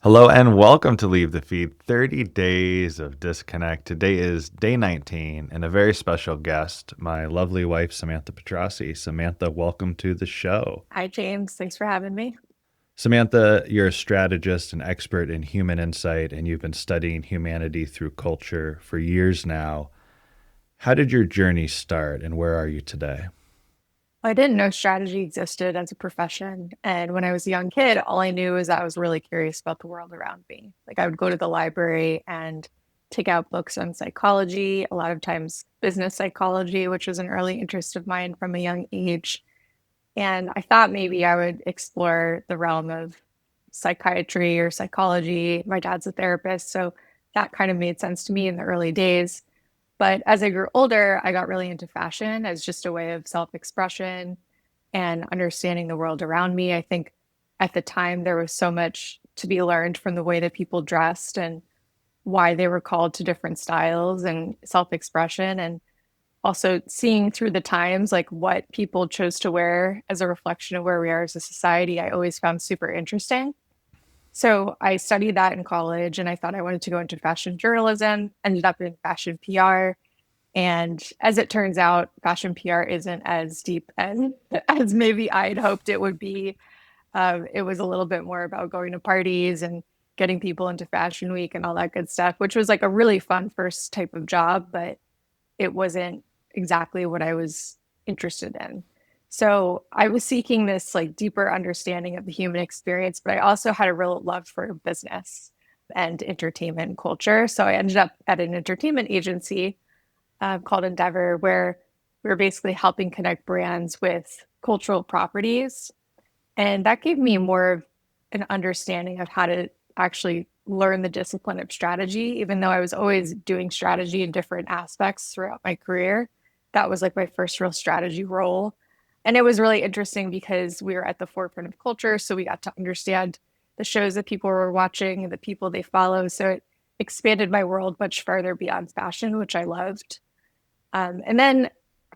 Hello and welcome to Leave the Feed 30 Days of Disconnect. Today is day 19 and a very special guest, my lovely wife, Samantha Petrossi. Samantha, welcome to the show. Hi, James. Thanks for having me. Samantha, you're a strategist and expert in human insight, and you've been studying humanity through culture for years now. How did your journey start and where are you today? I didn't know strategy existed as a profession. And when I was a young kid, all I knew is I was really curious about the world around me. Like I would go to the library and take out books on psychology, a lot of times business psychology, which was an early interest of mine from a young age. And I thought maybe I would explore the realm of psychiatry or psychology. My dad's a therapist, so that kind of made sense to me in the early days. But as I grew older, I got really into fashion as just a way of self-expression and understanding the world around me. I think at the time there was so much to be learned from the way that people dressed and why they were called to different styles and self-expression, and also seeing through the times like what people chose to wear as a reflection of where we are as a society. I always found super interesting. So I studied that in college and I thought I wanted to go into fashion journalism, ended up in fashion PR. And as it turns out, fashion PR isn't as deep and as maybe I'd hoped it would be. It was a little bit more about going to parties and getting people into Fashion Week and all that good stuff, which was like a really fun first type of job, but it wasn't exactly what I was interested in. So I was seeking this like deeper understanding of the human experience, but I also had a real love for business and entertainment culture. So I ended up at an entertainment agency called Endeavor, where we were basically helping connect brands with cultural properties. And that gave me more of an understanding of how to actually learn the discipline of strategy, even though I was always doing strategy in different aspects throughout my career. That was like my first real strategy role. And it was really interesting because we were at the forefront of culture. So we got to understand the shows that people were watching and the people they follow. So it expanded my world much further beyond fashion, which I loved. And then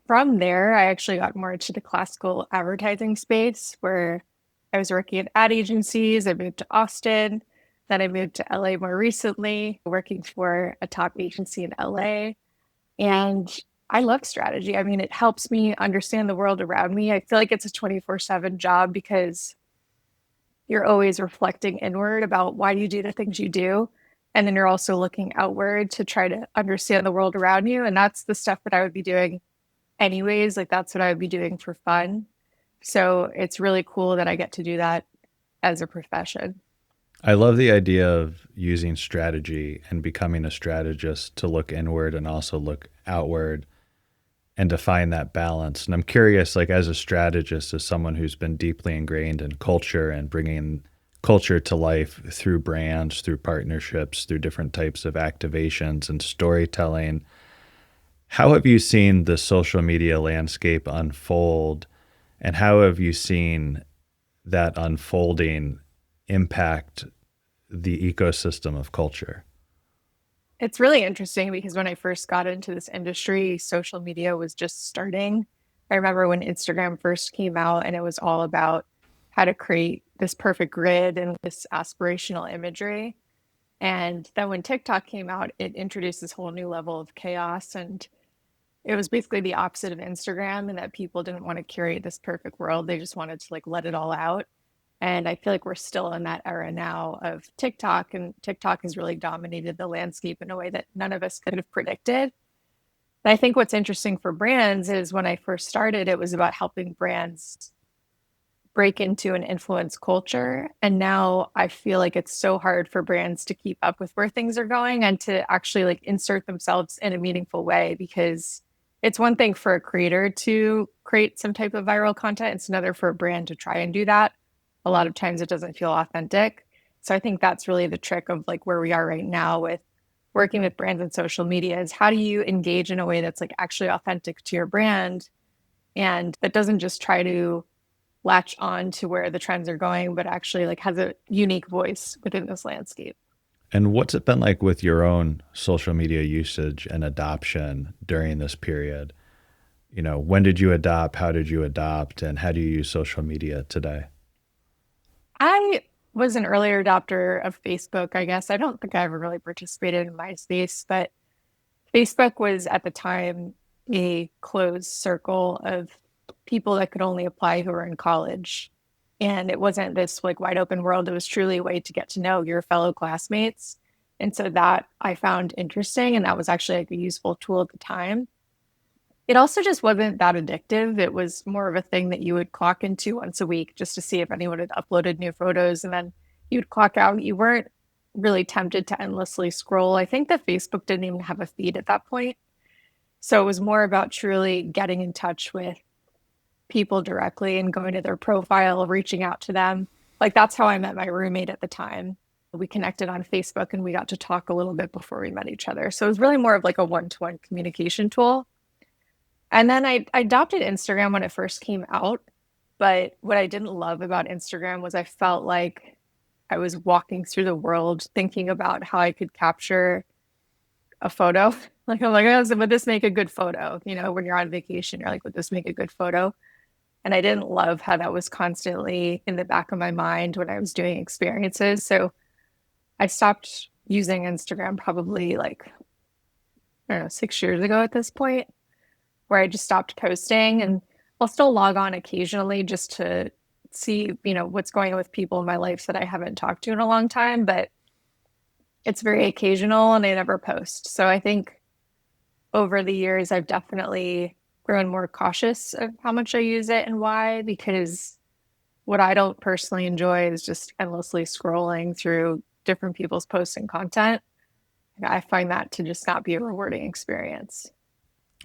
from there, I actually got more into the classical advertising space where I was working at ad agencies. I moved to Austin. Then I moved to LA more recently, working for a top agency in LA. And I love strategy. I mean, it helps me understand the world around me. I feel like it's a 24/7 job because you're always reflecting inward about why you do the things you do. And then you're also looking outward to try to understand the world around you. And that's the stuff that I would be doing anyways. Like that's what I would be doing for fun. So it's really cool that I get to do that as a profession. I love the idea of using strategy and becoming a strategist to look inward and also look outward and to find that balance. And I'm curious, like as a strategist, as someone who's been deeply ingrained in culture and bringing culture to life through brands, through partnerships, through different types of activations and storytelling, how have you seen the social media landscape unfold? And how have you seen that unfolding impact the ecosystem of culture? It's really interesting because when I first got into this industry, social media was just starting. I remember when Instagram first came out and it was all about how to create this perfect grid and this aspirational imagery. And then when TikTok came out, it introduced this whole new level of chaos. And it was basically the opposite of Instagram in that people didn't want to curate this perfect world. They just wanted to like let it all out. And I feel like we're still in that era now of TikTok, and TikTok has really dominated the landscape in a way that none of us could have predicted. And I think what's interesting for brands is when I first started, it was about helping brands break into an influence culture. And now I feel like it's so hard for brands to keep up with where things are going and to actually like insert themselves in a meaningful way, because it's one thing for a creator to create some type of viral content. It's another for a brand to try and do that. A lot of times it doesn't feel authentic. So I think that's really the trick of like where we are right now with working with brands and social media is how do you engage in a way that's like actually authentic to your brand and that doesn't just try to latch on to where the trends are going, but actually like has a unique voice within this landscape. And what's it been like with your own social media usage and adoption during this period? You know, when did you adopt? How did you adopt? And how do you use social media today? was an earlier adopter of Facebook, I guess. I don't think I ever really participated in MySpace, but Facebook was at the time a closed circle of people that could only apply who were in college. And it wasn't this like wide open world. It was truly a way to get to know your fellow classmates. And so that I found interesting. And that was actually like a useful tool at the time. It also just wasn't that addictive. It was more of a thing that you would clock into once a week just to see if anyone had uploaded new photos. And then you'd clock out. You weren't really tempted to endlessly scroll. I think that Facebook didn't even have a feed at that point. So it was more about truly getting in touch with people directly and going to their profile, reaching out to them. Like that's how I met my roommate at the time. We connected on Facebook and we got to talk a little bit before we met each other. So it was really more of like a one-to-one communication tool. And then I adopted Instagram when it first came out. But what I didn't love about Instagram was I felt like I was walking through the world thinking about how I could capture a photo. Like I'm like, oh, so would this make a good photo? You know, when you're on vacation, you're like, would this make a good photo? And I didn't love how that was constantly in the back of my mind when I was doing experiences. So I stopped using Instagram probably like, I don't know, 6 years ago at this point, where I just stopped posting and I'll still log on occasionally just to see, what's going on with people in my life that I haven't talked to in a long time, but it's very occasional and I never post. So I think over the years, I've definitely grown more cautious of how much I use it and why, because what I don't personally enjoy is just endlessly scrolling through different people's posts and content. I find that to just not be a rewarding experience.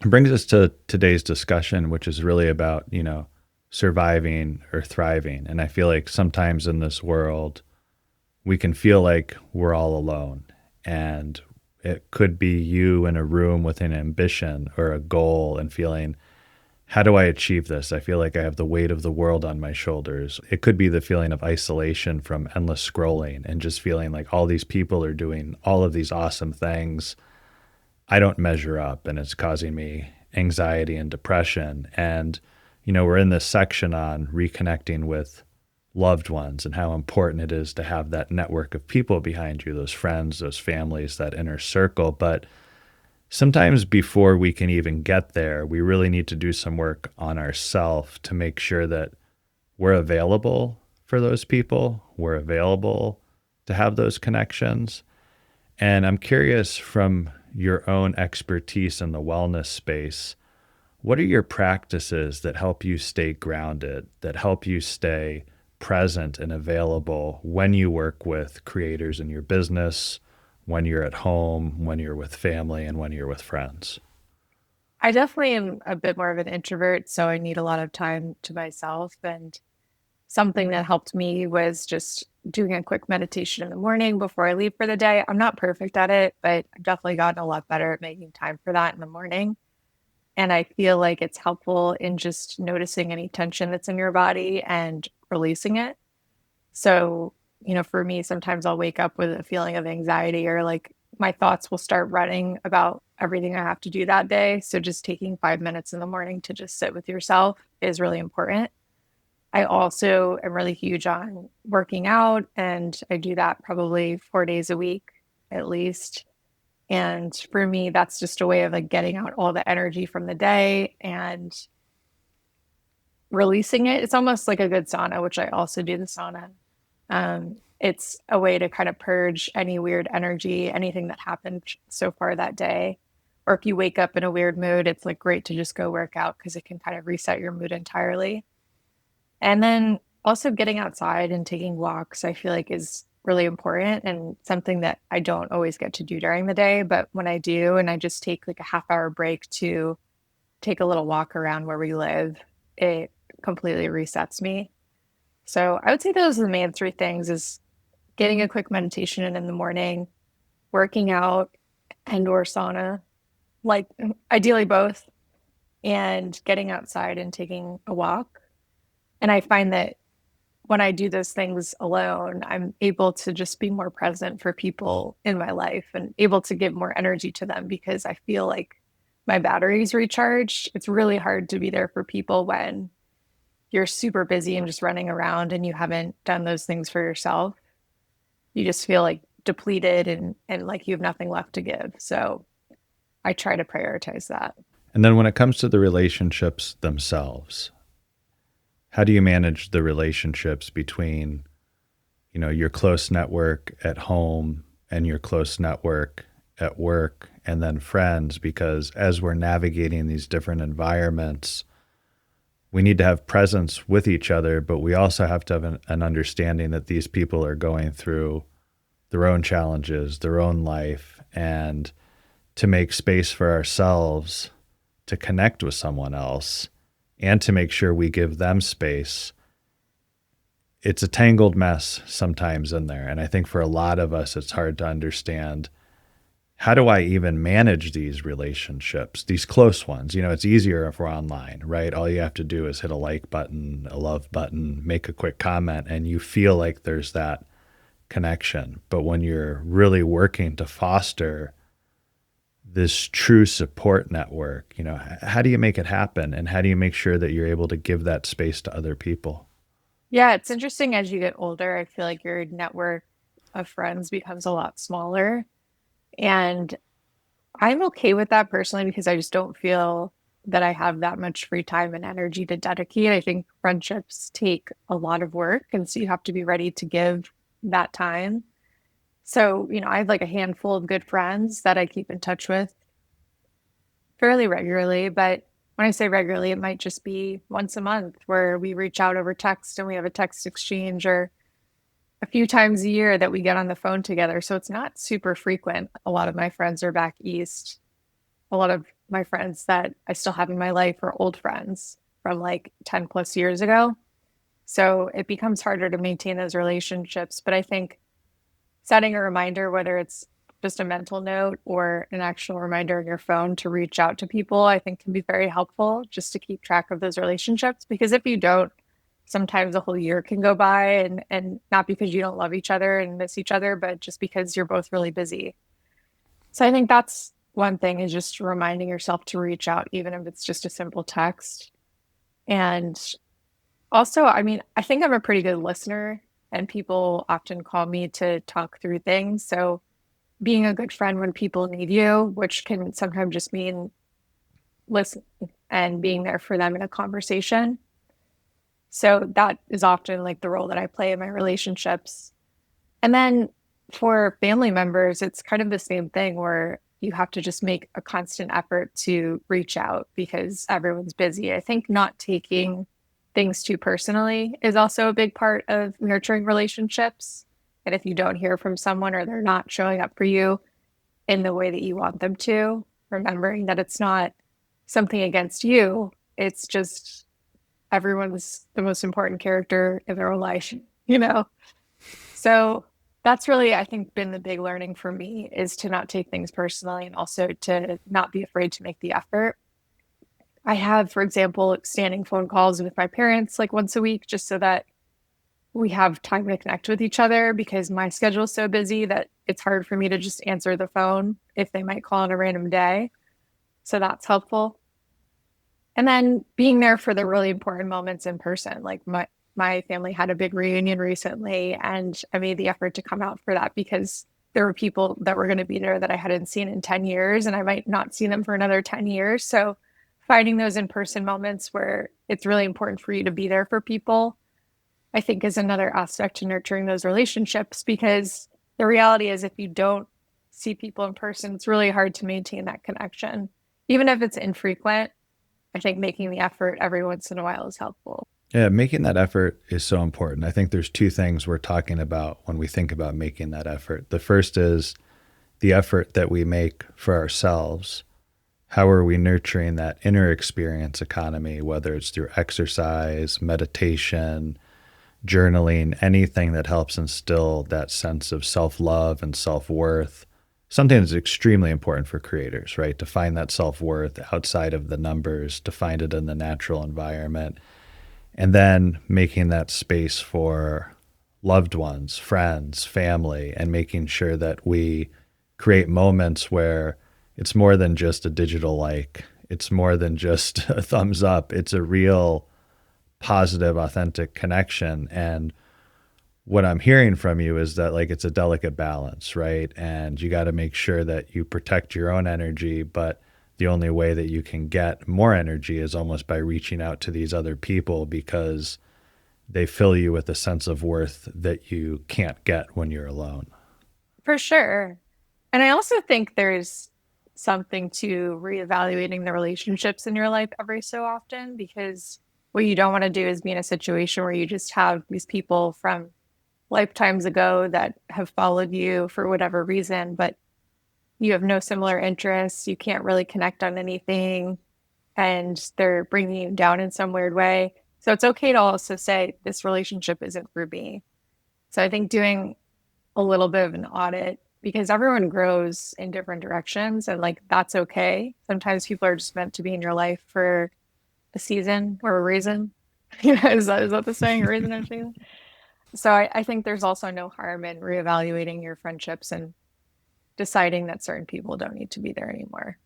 It brings us to today's discussion, which is really about, surviving or thriving. And I feel like sometimes in this world, we can feel like we're all alone. And it could be you in a room with an ambition or a goal and feeling, how do I achieve this? I feel like I have the weight of the world on my shoulders. It could be the feeling of isolation from endless scrolling and just feeling like all these people are doing all of these awesome things. I don't measure up and it's causing me anxiety and depression. And, we're in this section on reconnecting with loved ones and how important it is to have that network of people behind you, those friends, those families, that inner circle. But sometimes before we can even get there, we really need to do some work on ourselves to make sure that we're available for those people, we're available to have those connections. And I'm curious, from your own expertise in the wellness space, what are your practices that help you stay grounded, that help you stay present and available when you work with creators in your business, when you're at home, when you're with family, and when you're with friends? I definitely am a bit more of an introvert, so I need a lot of time to myself. And something that helped me was just doing a quick meditation in the morning before I leave for the day. I'm not perfect at it, but I've definitely gotten a lot better at making time for that in the morning. And I feel like it's helpful in just noticing any tension that's in your body and releasing it. So, for me, sometimes I'll wake up with a feeling of anxiety or like my thoughts will start running about everything I have to do that day. So, just taking 5 minutes in the morning to just sit with yourself is really important. I also am really huge on working out, and I do that probably 4 days a week at least. And for me, that's just a way of like getting out all the energy from the day and releasing it. It's almost like a good sauna, which I also do the sauna. It's a way to kind of purge any weird energy, anything that happened so far that day. Or if you wake up in a weird mood, it's like great to just go work out because it can kind of reset your mood entirely. And then also getting outside and taking walks, I feel like is really important and something that I don't always get to do during the day. But when I do, and I just take like a half-hour break to take a little walk around where we live, it completely resets me. So I would say those are the main three things: is getting a quick meditation in the morning, working out and or sauna, like ideally both, and getting outside and taking a walk. And I find that when I do those things alone, I'm able to just be more present for people in my life and able to give more energy to them because I feel like my battery's recharged. It's really hard to be there for people when you're super busy and just running around and you haven't done those things for yourself, you just feel like depleted and like you have nothing left to give. So I try to prioritize that. And then when it comes to the relationships themselves, how do you manage the relationships between, your close network at home and your close network at work and then friends? Because as we're navigating these different environments, we need to have presence with each other, but we also have to have an understanding that these people are going through their own challenges, their own life, and to make space for ourselves to connect with someone else and to make sure we give them space. It's a tangled mess sometimes in there. And I think for a lot of us, it's hard to understand, how do I even manage these relationships, these close ones? It's easier if we're online, right? All you have to do is hit a like button, a love button, make a quick comment, and you feel like there's that connection. But when you're really working to foster this true support network, how do you make it happen? And how do you make sure that you're able to give that space to other people? Yeah, it's interesting as you get older, I feel like your network of friends becomes a lot smaller. And I'm okay with that personally because I just don't feel that I have that much free time and energy to dedicate. I think friendships take a lot of work, and so you have to be ready to give that time. So, I have like a handful of good friends that I keep in touch with fairly regularly, but when I say regularly, it might just be once a month where we reach out over text and we have a text exchange, or a few times a year that we get on the phone together. So it's not super frequent. A lot of my friends are back east. A lot of my friends that I still have in my life are old friends from like 10 plus years ago. So it becomes harder to maintain those relationships. But I think setting a reminder, whether it's just a mental note or an actual reminder on your phone to reach out to people, I think can be very helpful just to keep track of those relationships. Because if you don't, sometimes a whole year can go by, and not because you don't love each other and miss each other, but just because you're both really busy. So I think that's one thing, is just reminding yourself to reach out, even if it's just a simple text. And also, I mean, I think I'm a pretty good listener, and people often call me to talk through things. So being a good friend when people need you, which can sometimes just mean listen and being there for them in a conversation. So that is often like the role that I play in my relationships. And then for family members, it's kind of the same thing, where you have to just make a constant effort to reach out because everyone's busy. I think not taking things too personally is also a big part of nurturing relationships. And if you don't hear from someone or they're not showing up for you in the way that you want them to, remembering that it's not something against you, it's just everyone's the most important character in their own life, you know? So that's really, I think, been the big learning for me, is to not take things personally and also to not be afraid to make the effort. I have, for example, standing phone calls with my parents like once a week just so that we have time to connect with each other, because my schedule is so busy that it's hard for me to just answer the phone if they might call on a random day. So that's helpful. And then being there for the really important moments in person. Like my family had a big reunion recently, and I made the effort to come out for that because there were people that were going to be there that I hadn't seen in 10 years, and I might not see them for another 10 years. So finding those in-person moments where it's really important for you to be there for people, I think, is another aspect to nurturing those relationships, because the reality is if you don't see people in person, it's really hard to maintain that connection. Even if it's infrequent, I think making the effort every once in a while is helpful. Yeah, making that effort is so important. I think there's two things we're talking about when we think about making that effort. The first is the effort that we make for ourselves. How are we nurturing that inner experience economy, whether it's through exercise, meditation, journaling, anything that helps instill that sense of self love and self worth? Something that's extremely important for creators, right? To find that self worth outside of the numbers, to find it in the natural environment, and then making that space for loved ones, friends, family, and making sure that we create moments where it's more than just a digital like, it's more than just a thumbs up, it's a real positive, authentic connection. And what I'm hearing from you is that like it's a delicate balance, right? And you got to make sure that you protect your own energy, but the only way that you can get more energy is almost by reaching out to these other people because they fill you with a sense of worth that you can't get when you're alone. For sure. And I also think there's something to reevaluating the relationships in your life every so often because what you don't want to do is be in a situation where you just have these people from lifetimes ago that have followed you for whatever reason, but you have no similar interests. You can't really connect on anything, and they're bringing you down in some weird way. So it's okay to also say, this relationship isn't for me. So I think doing a little bit of an audit because everyone grows in different directions and like that's okay. Sometimes people are just meant to be in your life for a season or a reason. Is that the saying? A reason or a season? So I think there's also no harm in reevaluating your friendships and deciding that certain people don't need to be there anymore.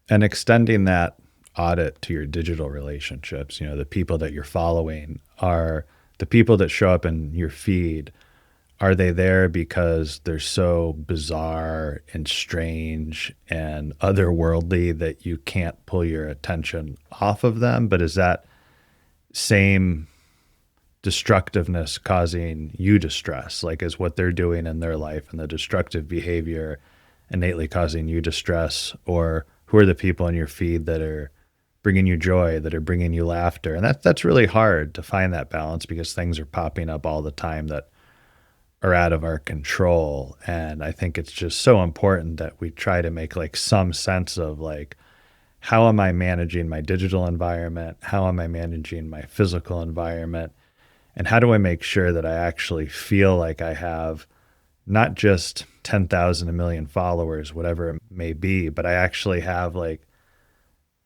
And extending that audit to your digital relationships, you know, the people that you're following are the people that show up in your feed. Are they there because they're so bizarre and strange and otherworldly that you can't pull your attention off of them? But is that same destructiveness causing you distress? Like, is what they're doing in their life and the destructive behavior innately causing you distress? Or who are the people in your feed that are bringing you joy, that are bringing you laughter? And that's really hard to find that balance because things are popping up all the time that are out of our control. And I think it's just so important that we try to make like some sense of like, how am I managing my digital environment? How am I managing my physical environment? And how do I make sure that I actually feel like I have not just 10,000, a million followers, whatever it may be, but I actually have like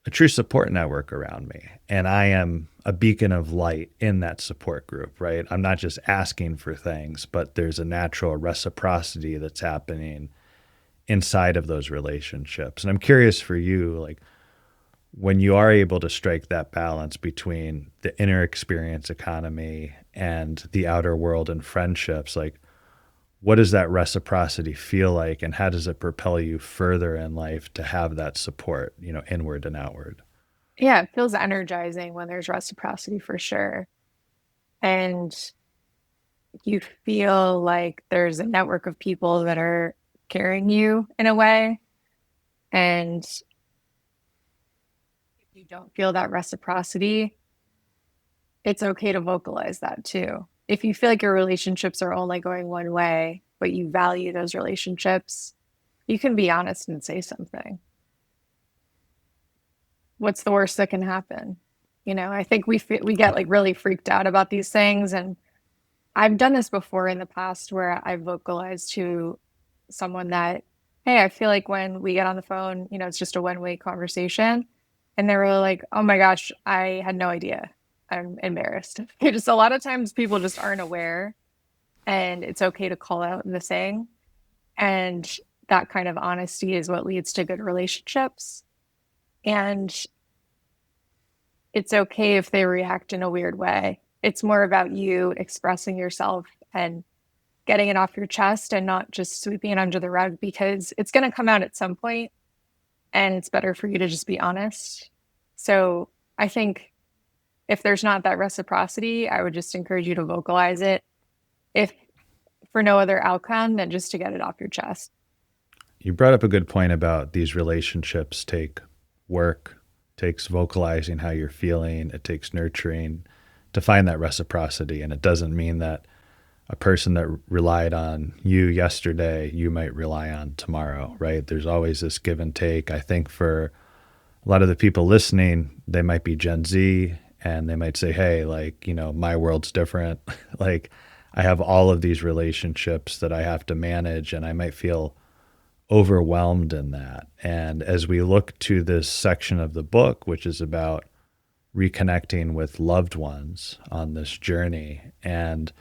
a true support network around me. And I am a beacon of light in that support group, right? I'm not just asking for things, but there's a natural reciprocity that's happening inside of those relationships. And I'm curious for you, like when you are able to strike that balance between the inner experience economy and the outer world and friendships, like what does that reciprocity feel like and how does it propel you further in life to have that support, you know, inward and outward? Yeah, it feels energizing when there's reciprocity for sure. And you feel like there's a network of people that are carrying you in a way. And if you don't feel that reciprocity, it's okay to vocalize that too. If you feel like your relationships are only going one way, but you value those relationships, you can be honest and say something. What's the worst that can happen? I think we get like really freaked out about these things, and I've done this before in the past where I vocalized to someone that, hey, I feel like when we get on the phone, it's just a one-way conversation. And they were like, oh my gosh, I had no idea. I'm embarrassed. Just a lot of times people just aren't aware, and it's okay to call out the saying. And that kind of honesty is what leads to good relationships. And it's okay if they react in a weird way. It's more about you expressing yourself and getting it off your chest and not just sweeping it under the rug because it's going to come out at some point and it's better for you to just be honest. So I think if there's not that reciprocity, I would just encourage you to vocalize it if for no other outcome than just to get it off your chest. You brought up a good point about these relationships take work, takes vocalizing how you're feeling, it takes nurturing to find that reciprocity. And it doesn't mean that a person that relied on you yesterday, you might rely on tomorrow, right? There's always this give and take. I think for a lot of the people listening, they might be Gen Z and they might say, hey, like, you know, my world's different. Like, I have all of these relationships that I have to manage, and I might feel overwhelmed in that. And as we look to this section of the book, which is about reconnecting with loved ones on this journey, and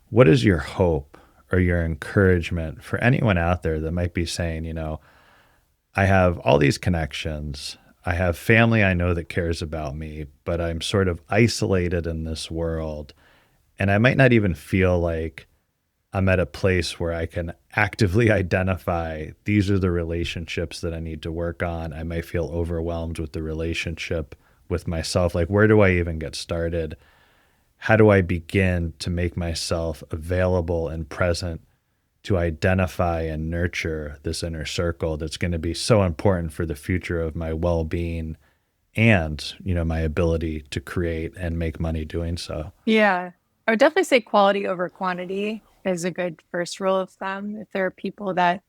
what is your hope or your encouragement for anyone out there that might be saying, you know, I have all these connections. I have family I know that cares about me, but I'm sort of isolated in this world. And I might not even feel like I'm at a place where I can actively identify these are the relationships that I need to work on. I might feel overwhelmed with the relationship with myself. Like, where do I even get started? How do I begin to make myself available and present to identify and nurture this inner circle that's going to be so important for the future of my well-being and, my ability to create and make money doing so? Yeah. I would definitely say quality over quantity is a good first rule of thumb. If there are people that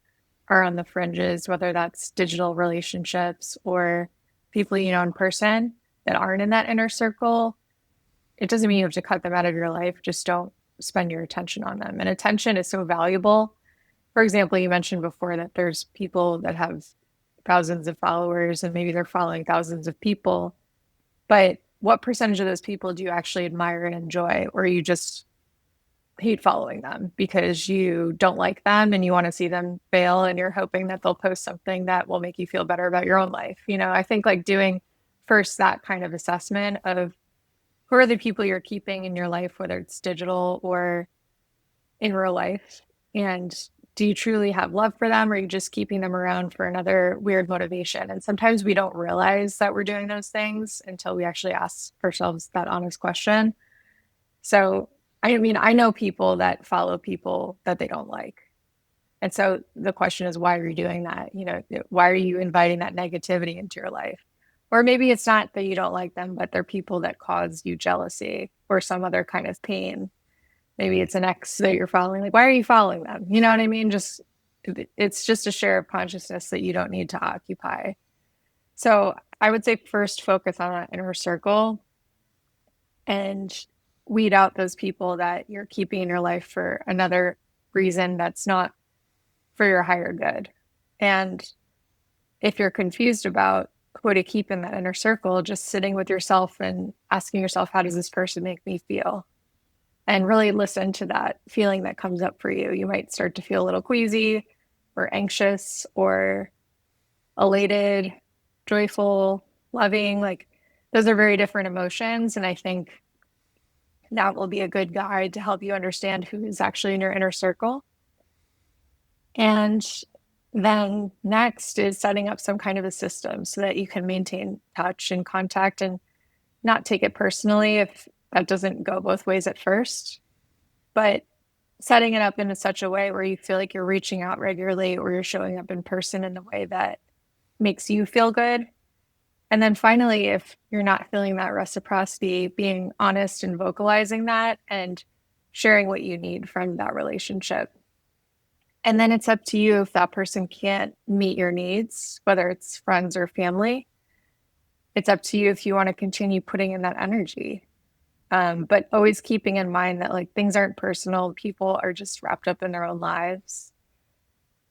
are on the fringes, whether that's digital relationships or people you know in person that aren't in that inner circle, it doesn't mean you have to cut them out of your life. Just don't spend your attention on them. And attention is so valuable. For example, you mentioned before that there's people that have thousands of followers and maybe they're following thousands of people. But what percentage of those people do you actually admire and enjoy, or you just hate following them because you don't like them and you want to see them fail and you're hoping that they'll post something that will make you feel better about your own life? I think like doing first that kind of assessment of who are the people you're keeping in your life, whether it's digital or in real life, and do you truly have love for them, or are you just keeping them around for another weird motivation? And sometimes we don't realize that we're doing those things until we actually ask ourselves that honest question. So, I mean, I know people that follow people that they don't like. And so the question is, why are you doing that? Why are you inviting that negativity into your life? Or maybe it's not that you don't like them, but they're people that cause you jealousy or some other kind of pain. Maybe it's an ex that you're following. Like, why are you following them? You know what I mean? It's just a share of consciousness that you don't need to occupy. So I would say first focus on that inner circle and weed out those people that you're keeping in your life for another reason that's not for your higher good. And if you're confused about who to keep in that inner circle, just sitting with yourself and asking yourself, how does this person make me feel? And really listen to that feeling that comes up for you. You might start to feel a little queasy or anxious or elated, joyful, loving. Like those are very different emotions. And I think that will be a good guide to help you understand who is actually in your inner circle. And then next is setting up some kind of a system so that you can maintain touch and contact and not take it personally if that doesn't go both ways at first, but setting it up in such a way where you feel like you're reaching out regularly or you're showing up in person in a way that makes you feel good. And then finally, if you're not feeling that reciprocity, being honest and vocalizing that and sharing what you need from that relationship. And then it's up to you if that person can't meet your needs, whether it's friends or family. It's up to you if you want to continue putting in that energy. But always keeping in mind that like things aren't personal, people are just wrapped up in their own lives.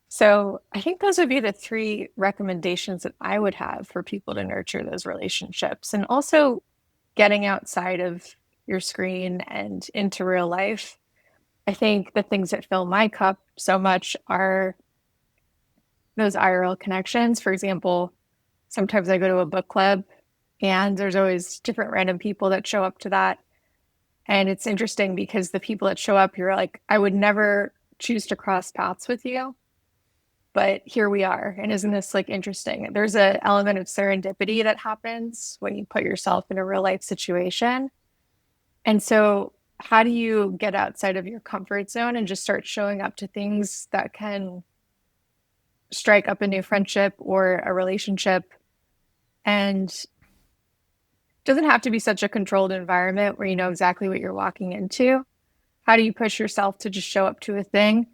So I think those would be the three recommendations that I would have for people to nurture those relationships. And also getting outside of your screen and into real life. I think the things that fill my cup so much are those IRL connections. For example, sometimes I go to a book club and there's always different random people that show up to that. And it's interesting because the people that show up, you're like, I would never choose to cross paths with you, but here we are. And isn't this like interesting? There's an element of serendipity that happens when you put yourself in a real life situation. And so how do you get outside of your comfort zone and just start showing up to things that can strike up a new friendship or a relationship? And doesn't have to be such a controlled environment where you know exactly what you're walking into. How do you push yourself to just show up to a thing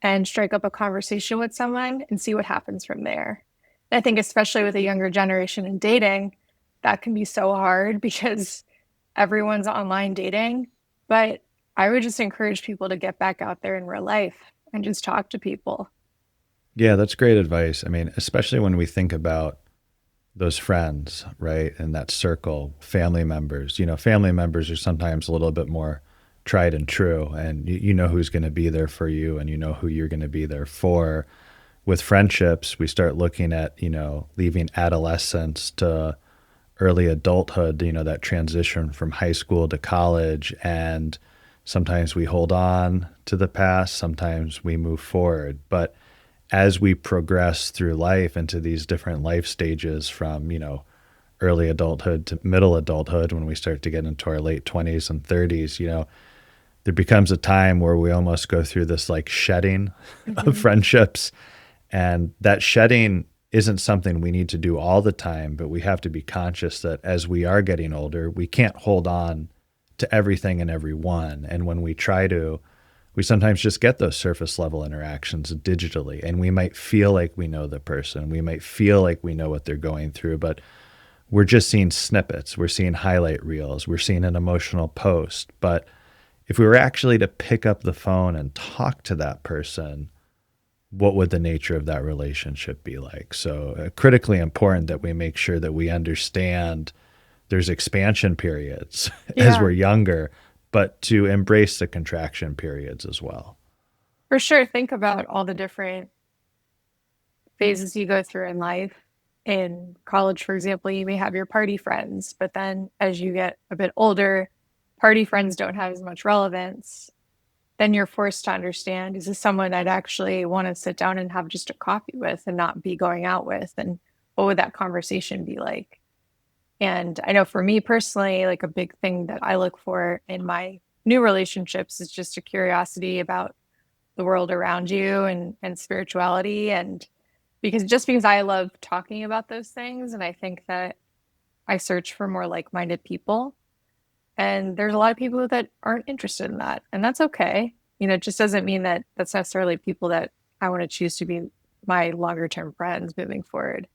and strike up a conversation with someone and see what happens from there? And I think especially with a younger generation in dating, that can be so hard because everyone's online dating. But I would just encourage people to get back out there in real life and just talk to people. Yeah, that's great advice. I mean, especially when we think about those friends, right? And that circle, family members. Family members are sometimes a little bit more tried and true, and you know who's going to be there for you and you know who you're going to be there for. with friendships, we start looking at, leaving adolescence to early adulthood, that transition from high school to college. And sometimes we hold on to the past, sometimes we move forward. But as we progress through life into these different life stages from, early adulthood to middle adulthood, when we start to get into our late 20s and 30s, there becomes a time where we almost go through this like shedding of Hmm. friendships. And that shedding isn't something we need to do all the time, but we have to be conscious that as we are getting older, we can't hold on to everything and everyone. And when we try to, we sometimes just get those surface level interactions digitally. And we might feel like we know the person, we might feel like we know what they're going through, but we're just seeing snippets, we're seeing highlight reels, we're seeing an emotional post. But if we were actually to pick up the phone and talk to that person, what would the nature of that relationship be like? So, critically important that we make sure that we understand there's expansion periods as Yeah, we're younger, but to embrace the contraction periods as well. for sure. Think about all the different phases you go through in life. In college, for example, you may have your party friends, but then as you get a bit older, party friends don't have as much relevance. Then you're forced to understand, is this someone I'd actually want to sit down and have just a coffee with and not be going out with? And what would that conversation be like? And I know for me personally, like a big thing that I look for in my new relationships is just a curiosity about the world around you and spirituality. And because I love talking about those things, and I think that I search for more like-minded people. And there's a lot of people that aren't interested in that, and that's okay. It just doesn't mean that that's necessarily people that I want to choose to be my longer term friends moving forward.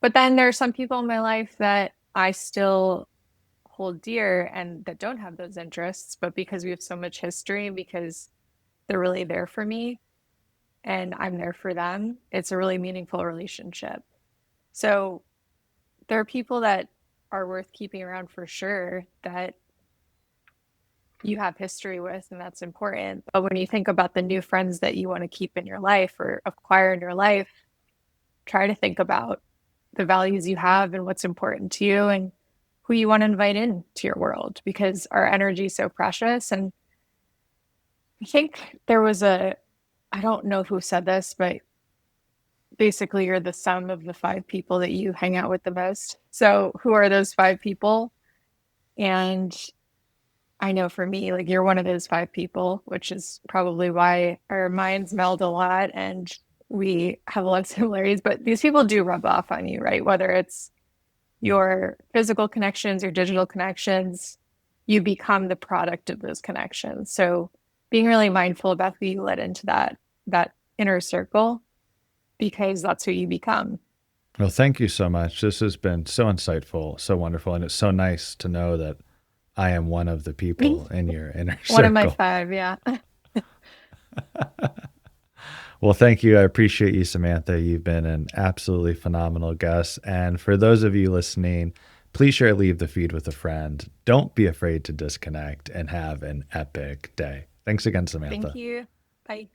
But then there are some people in my life that I still hold dear and that don't have those interests, but because we have so much history, because they're really there for me and I'm there for them, it's a really meaningful relationship. So there are people that are worth keeping around for sure that you have history with, and that's important. But when you think about the new friends that you want to keep in your life or acquire in your life, try to think about the values you have and what's important to you and who you want to invite into your world, because our energy is so precious. And I think there was I don't know who said this, but basically you're the sum of the five people that you hang out with the most. So who are those five people? And I know for me, like you're one of those five people, which is probably why our minds meld a lot and we have a lot of similarities. But these people do rub off on you, right? Whether it's your physical connections, your digital connections, you become the product of those connections. So being really mindful about who you let into that inner circle, because that's who you become. Well, thank you so much. This has been so insightful, so wonderful. And it's so nice to know that I am one of the people in your inner One of my circle. five, yeah. Well, thank you. I appreciate you, Samantha. You've been an absolutely phenomenal guest. And for those of you listening, please share Leave the Feed with a friend. Don't be afraid to disconnect and have an epic day. Thanks again, Thank Samantha. you. Bye.